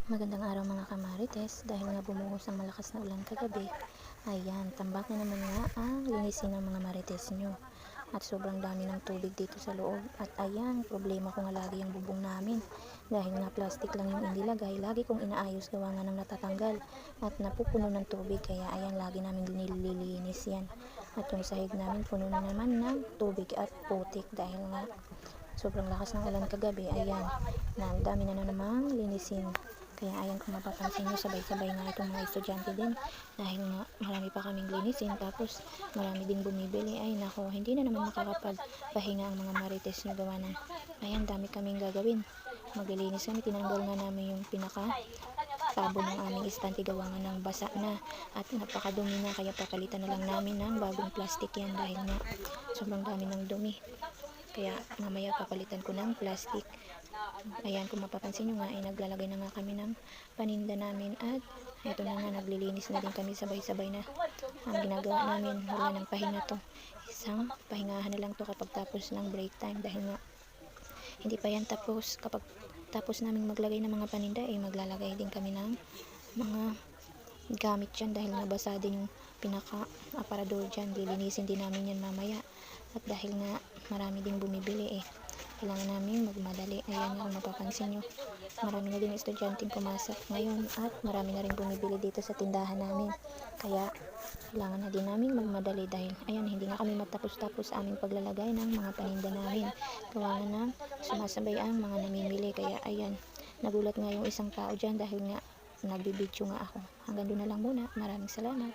Magandang araw mga kamarites, dahil nga bumuhos ang malakas na ulan kagabi, ayan, tambak na naman nga ang linisin ng mga marites nyo. At sobrang dami ng tubig dito sa loob. At ayan, problema ko nga lagi yung bubong namin. Dahil nga plastic lang yung inilagay, lagi kong inaayos gawa nga ng natatanggal. At napupuno ng tubig, kaya ayan, lagi namin nililinis yan. At yung sahig namin puno na naman ng tubig at putik dahil nga sobrang lakas ng ulan kagabi. Ayan, na dami na namang linisin. Kaya ayan, kung mapapansin nyo, sabay-sabay nga itong mga estudyante din dahil nga marami pa kaming linisin, tapos marami din bumibili. Ay nako, hindi na naman makakapagpahinga ang mga marites nyo gawa ng ayan, dami kaming gagawin. Maglilinis kami, tinanggal nga namin yung pinaka tabo ng aming istante gawa nga ng basa na at napakadumi na, kaya papalitan na lang namin ng bagong plastic yan dahil nga sobrang dami ng dumi. Kaya mamaya papalitan ko ng plastic. Ayan, kung mapapansin nyo nga ay naglalagay na nga kami ng paninda namin at eto na nga, naglilinis na din kami sabay-sabay na. Ang ginagawa namin, wala ng pahinga to. Isang pahingahan na lang to kapag tapos ng break time dahil nga hindi pa yan tapos. Kapag tapos namin maglagay ng mga paninda ay maglalagay din kami ng mga gamit dyan dahil nga basa din yung pinaka aparador dyan. Lilinisin din namin yan mamaya at dahil nga marami ding bumibili kailangan namin magmadali. Ayan nga, kung mapapansin nyo, marami na din estudyanteng pumasok ngayon at marami na rin bumibili dito sa tindahan namin, kaya kailangan na din namin magmadali dahil ayan, hindi nga kami matapos-tapos sa aming paglalagay ng mga paninda namin gawa nga ng sumasabay ang mga namimili. Kaya ayan, nagulat nga yung isang tao dyan dahil nga nagbibidyo nga ako. Hanggang doon na lang muna, maraming salamat.